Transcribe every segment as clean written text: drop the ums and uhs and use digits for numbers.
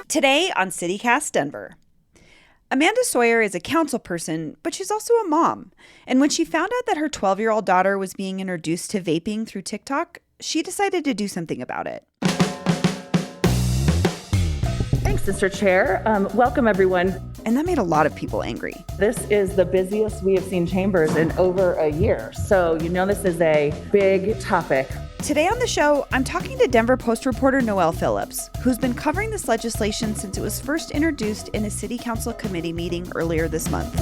Today on CityCast Denver. Amanda Sawyer is a council person, but she's also a mom. And when she found out that her 12-year-old daughter was being introduced to vaping through TikTok, she decided to do something about it. Thanks, Mr. Chair. Welcome, everyone. And that made a lot of people angry. This is the busiest we have seen chambers in over a year. So you know this is a big topic. Today on the show, I'm talking to Denver Post reporter Noelle Phillips, who's been covering this legislation since it was first introduced in a city council committee meeting earlier this month.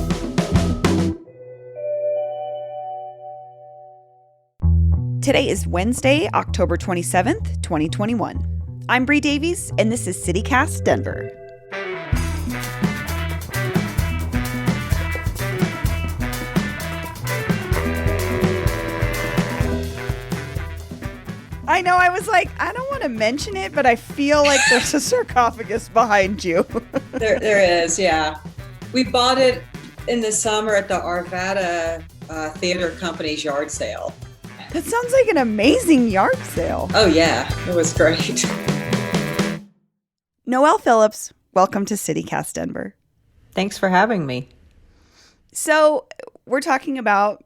Today is Wednesday, October 27th, 2021. I'm Bree Davies, and this is CityCast Denver. I know, I was like, I don't want to mention it, but I feel like there's a sarcophagus behind you. There is, yeah. We bought it in the summer at the Arvada Theater Company's yard sale. That sounds like an amazing yard sale. Oh, yeah, it was great. Noelle Phillips, welcome to CityCast Denver. Thanks for having me. So we're talking about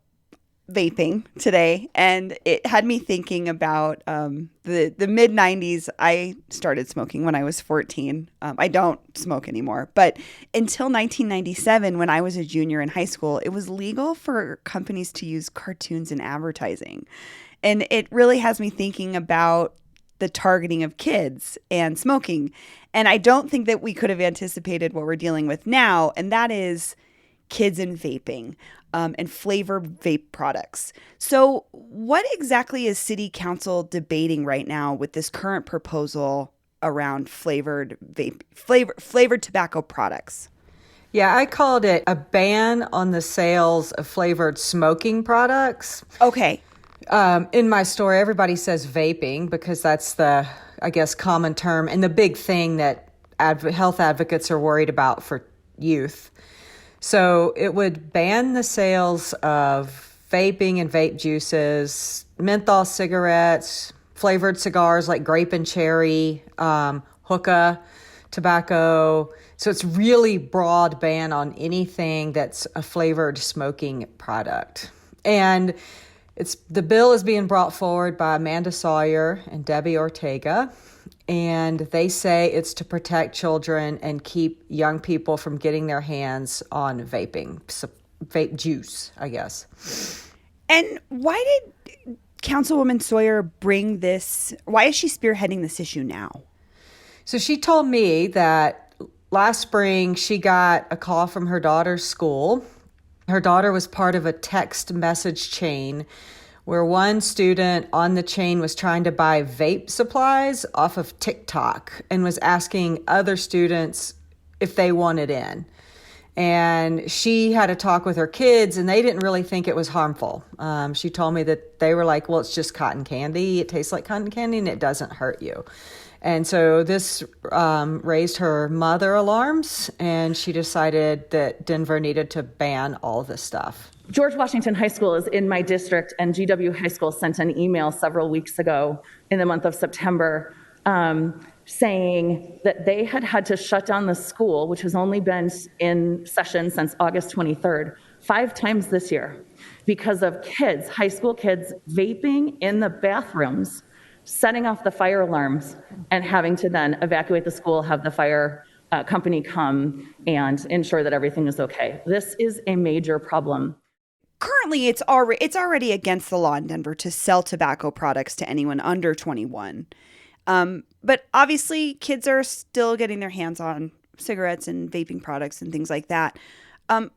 vaping today, and it had me thinking about the mid-90s. I started smoking when I was 14. I don't smoke anymore, but until 1997, when I was a junior in high school, it was legal for companies to use cartoons in advertising. And it really has me thinking about the targeting of kids and smoking. And I don't think that we could have anticipated what we're dealing with now, and that is kids and vaping. And flavored vape products. So what exactly is City Council debating right now with this current proposal around flavored tobacco products? Yeah, I called it a ban on the sales of flavored smoking products. Okay. In my story, everybody says vaping because that's the, I guess, common term and the big thing that health advocates are worried about for youth. So it would ban the sales of vaping and vape juices, menthol cigarettes, flavored cigars like grape and cherry, hookah, tobacco. So it's really broad ban on anything that's a flavored smoking product. And the bill is being brought forward by Amanda Sawyer and Debbie Ortega. And they say it's to protect children and keep young people from getting their hands on vaping, vape juice, I guess. And why did Councilwoman Sawyer bring this? Why is she spearheading this issue now? So she told me that last spring she got a call from her daughter's school. Her daughter was part of a text message chain where one student on the chain was trying to buy vape supplies off of TikTok and was asking other students if they wanted in. And she had a talk with her kids, and they didn't really think it was harmful. She told me that they were like, well, it's just cotton candy. It tastes like cotton candy, and it doesn't hurt you. And so this raised her mother alarms, and she decided that Denver needed to ban all this stuff. George Washington High School is in my district, and GW High School sent an email several weeks ago in the month of September saying that they had to shut down the school, which has only been in session since August 23rd, 5 times this year because of kids, high school kids, vaping in the bathrooms, setting off the fire alarms, and having to then evacuate the school, have the fire company come and ensure that everything is okay. This is a major problem. Currently, it's already against the law in Denver to sell tobacco products to anyone under 21. But obviously, kids are still getting their hands on cigarettes and vaping products and things like that.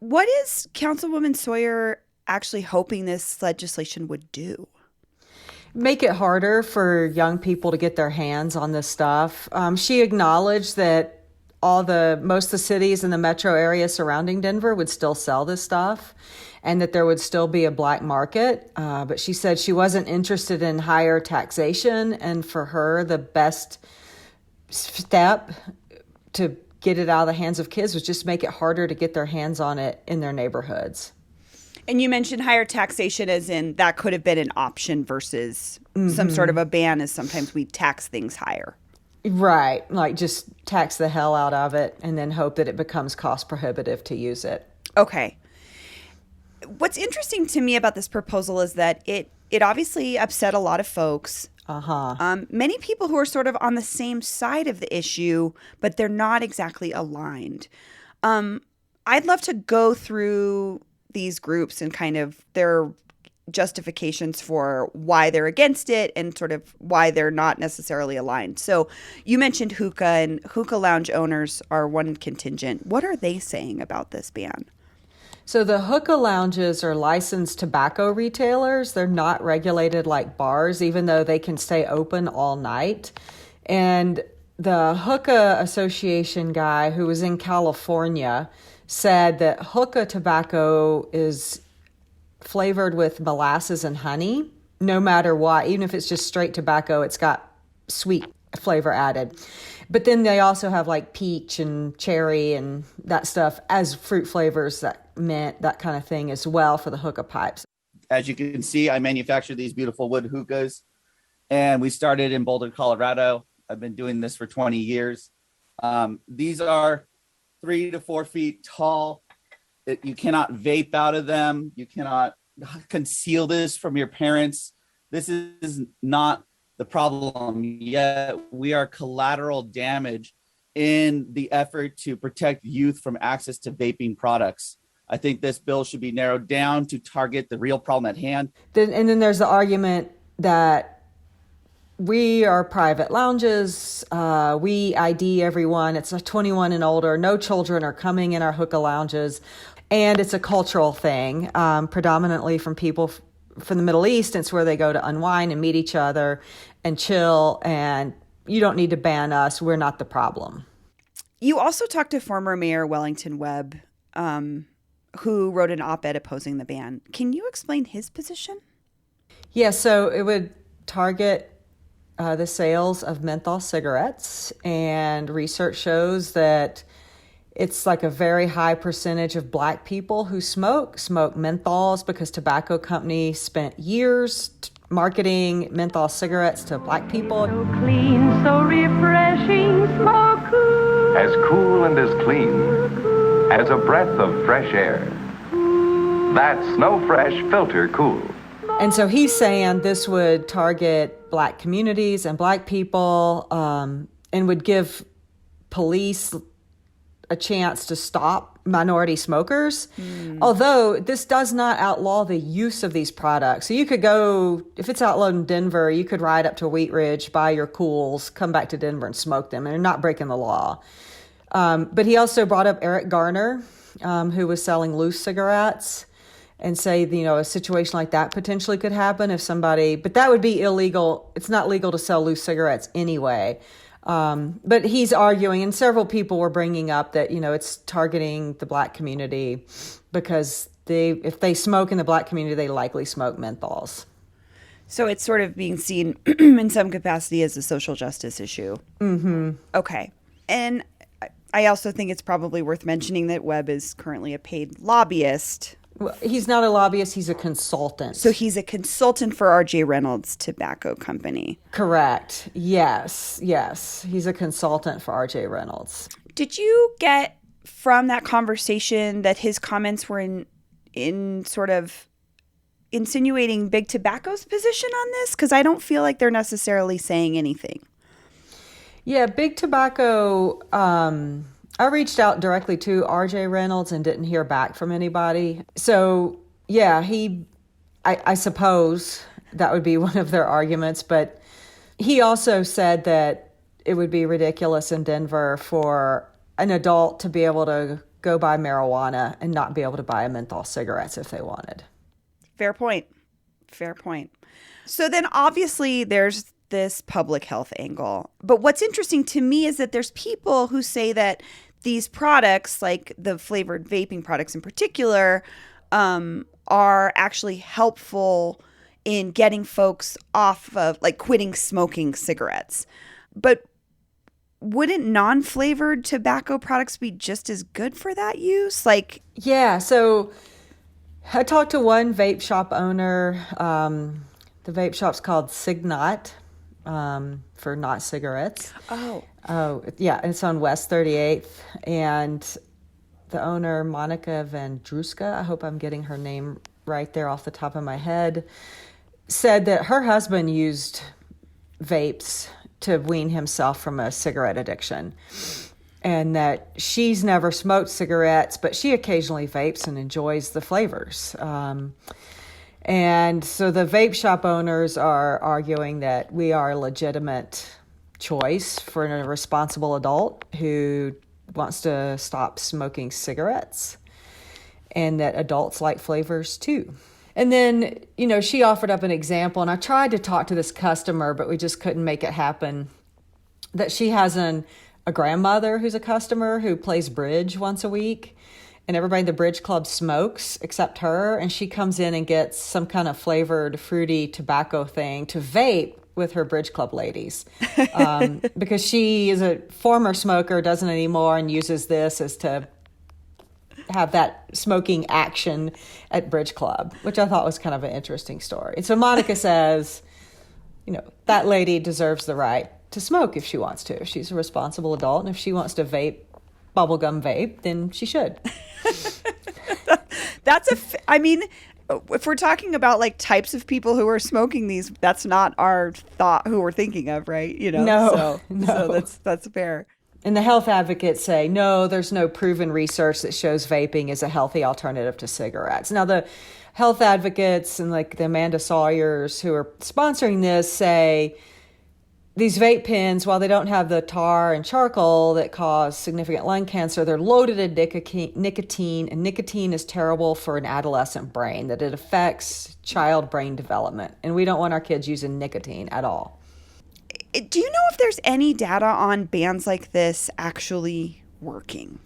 What is Councilwoman Sawyer actually hoping this legislation would do? Make it harder for young people to get their hands on this stuff. She acknowledged that most of the cities in the metro area surrounding Denver would still sell this stuff and that there would still be a black market. But she said she wasn't interested in higher taxation. And for her, the best step to get it out of the hands of kids was just make it harder to get their hands on it in their neighborhoods. And you mentioned higher taxation as in that could have been an option versus some sort of a ban, as sometimes we tax things higher. Right. Like just tax the hell out of it and then hope that it becomes cost prohibitive to use it. Okay. What's interesting to me about this proposal is that it obviously upset a lot of folks. Many people who are sort of on the same side of the issue, but they're not exactly aligned. I'd love to go through these groups and kind of their justifications for why they're against it and sort of why they're not necessarily aligned. So you mentioned hookah, and hookah lounge owners are one contingent. What are they saying about this ban? So the hookah lounges are licensed tobacco retailers. They're not regulated like bars, even though they can stay open all night. And the Hookah Association guy who was in California said that hookah tobacco is flavored with molasses and honey, no matter what. Even if it's just straight tobacco, it's got sweet flavor added. But then they also have like peach and cherry and that stuff as fruit flavors, that mint, that kind of thing as well for the hookah pipes. As you can see, I manufacture these beautiful wood hookahs, and we started in Boulder, Colorado. I've been doing this for 20 years. These are 3 to 4 feet tall. You cannot vape out of them. You cannot conceal this from your parents. This is not the problem yet. We are collateral damage in the effort to protect youth from access to vaping products. I think this bill should be narrowed down to target the real problem at hand. And then there's the argument that we are private lounges. We ID everyone. It's a 21 and older. No children are coming in our hookah lounges. And it's a cultural thing, predominantly from people from the Middle East. It's where they go to unwind and meet each other and chill. And you don't need to ban us. We're not the problem. You also talked to former Mayor Wellington Webb, who wrote an op-ed opposing the ban. Can you explain his position? Yeah, so it would target the sales of menthol cigarettes, and research shows that it's like a very high percentage of Black people who smoke menthols because tobacco companies spent years marketing menthol cigarettes to Black people. So clean, so refreshing, so cool. As cool and as clean as a breath of fresh air. That's Snow Fresh Filter Cool. And so he's saying this would target Black communities and Black people, and would give police a chance to stop minority smokers. Although this does not outlaw the use of these products. So you could go, if it's outlawed in Denver, you could ride up to Wheat Ridge, buy your cools, come back to Denver and smoke them. And they're not breaking the law. But he also brought up Eric Garner, who was selling loose cigarettes, and say, a situation like that potentially could happen if somebody, but that would be illegal. It's not legal to sell loose cigarettes anyway. But he's arguing, and several people were bringing up that, it's targeting the Black community because if they smoke in the Black community, they likely smoke menthols. So it's sort of being seen in some capacity as a social justice issue. Mm-hmm. Okay. And I also think it's probably worth mentioning that Webb is currently a paid lobbyist. Well, he's not a lobbyist, he's a consultant. So he's a consultant for R.J. Reynolds Tobacco Company. Correct. Yes. He's a consultant for R.J. Reynolds. Did you get from that conversation that his comments were in sort of insinuating Big Tobacco's position on this? Because I don't feel like they're necessarily saying anything. Yeah, Big Tobacco, I reached out directly to R.J. Reynolds and didn't hear back from anybody. So, yeah, I suppose that would be one of their arguments. But he also said that it would be ridiculous in Denver for an adult to be able to go buy marijuana and not be able to buy menthol cigarettes if they wanted. Fair point. So then obviously there's this public health angle. But what's interesting to me is that there's people who say that these products, like the flavored vaping products in particular, are actually helpful in getting folks off of, like, quitting smoking cigarettes. But wouldn't non-flavored tobacco products be just as good for that use? Yeah, so I talked to one vape shop owner. The vape shop's called Signat. for not cigarettes. Oh, Yeah, it's on West 38th. And the owner, Monica Vandruska, I hope I'm getting her name right there off the top of my head, said that her husband used vapes to wean himself from a cigarette addiction, and that she's never smoked cigarettes, but she occasionally vapes and enjoys the flavors. And so the vape shop owners are arguing that we are a legitimate choice for a responsible adult who wants to stop smoking cigarettes, and that adults like flavors too. And then, she offered up an example, and I tried to talk to this customer, but we just couldn't make it happen, that she has a grandmother who's a customer who plays bridge once a week, and everybody in the bridge club smokes except her, and she comes in and gets some kind of flavored fruity tobacco thing to vape with her bridge club ladies, because she is a former smoker, doesn't anymore, and uses this as to have that smoking action at bridge club, which I thought was kind of an interesting story. And so Monica says, that lady deserves the right to smoke if she wants to. If she's a responsible adult, and if she wants to bubblegum vape, then she should. If we're talking about like types of people who are smoking these, that's not our thought who we're thinking of, right? No. So that's fair. And the health advocates say, no, there's no proven research that shows vaping is a healthy alternative to cigarettes. Now, the health advocates and like the Amanda Sawyers who are sponsoring this say these vape pens, while they don't have the tar and charcoal that cause significant lung cancer, they're loaded in nicotine, and nicotine is terrible for an adolescent brain, that it affects child brain development. And we don't want our kids using nicotine at all. Do you know if there's any data on bans like this actually working?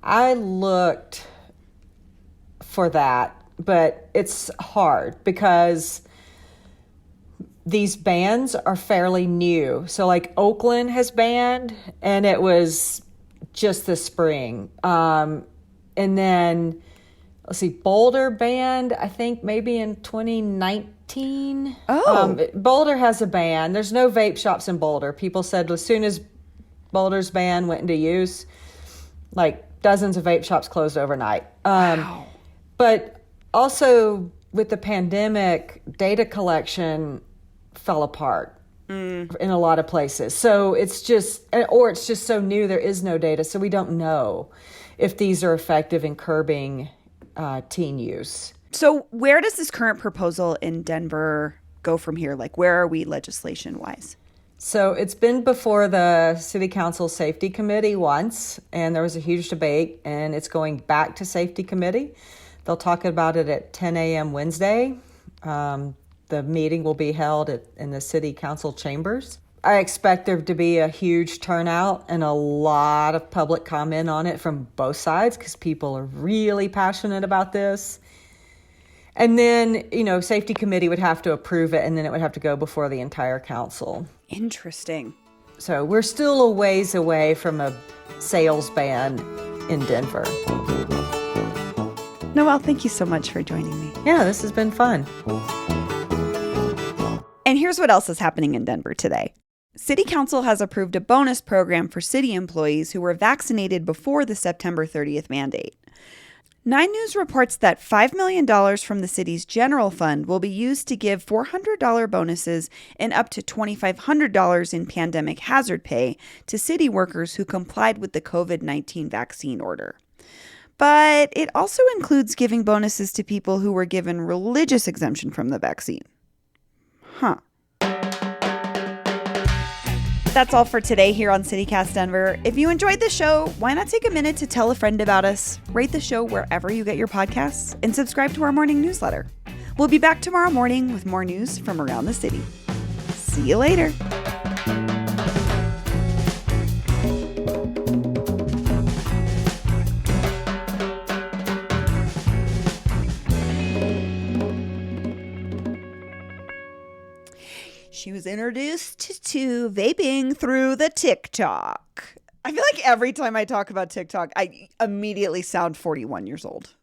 I looked for that, but it's hard because these bans are fairly new. So like Oakland has banned, and it was just this spring. And then, let's see, Boulder banned, I think maybe in 2019. Boulder has a ban. There's no vape shops in Boulder. People said as soon as Boulder's ban went into use, like dozens of vape shops closed overnight. Wow. But also with the pandemic, data collection fell apart in a lot of places. So it's just so new, there is no data. So we don't know if these are effective in curbing teen use. So where does this current proposal in Denver go from here? Like, where are we legislation-wise? So it's been before the City Council Safety Committee once, and there was a huge debate, and it's going back to Safety Committee. They'll talk about it at 10 a.m. Wednesday. The meeting will be held in the City Council chambers. I expect there to be a huge turnout and a lot of public comment on it from both sides because people are really passionate about this. And then, Safety Committee would have to approve it, and then it would have to go before the entire council. Interesting. So we're still a ways away from a sales ban in Denver. Noelle, thank you so much for joining me. Yeah, this has been fun. And here's what else is happening in Denver today. City Council has approved a bonus program for city employees who were vaccinated before the September 30th mandate. 9 News reports that $5 million from the city's general fund will be used to give $400 bonuses and up to $2,500 in pandemic hazard pay to city workers who complied with the COVID-19 vaccine order. But it also includes giving bonuses to people who were given religious exemption from the vaccine. Huh. That's all for today here on CityCast Denver. If you enjoyed the show, why not take a minute to tell a friend about us, rate the show wherever you get your podcasts, and subscribe to our morning newsletter. We'll be back tomorrow morning with more news from around the city. See you later. She was introduced to vaping through the TikTok. I feel like every time I talk about TikTok, I immediately sound 41 years old.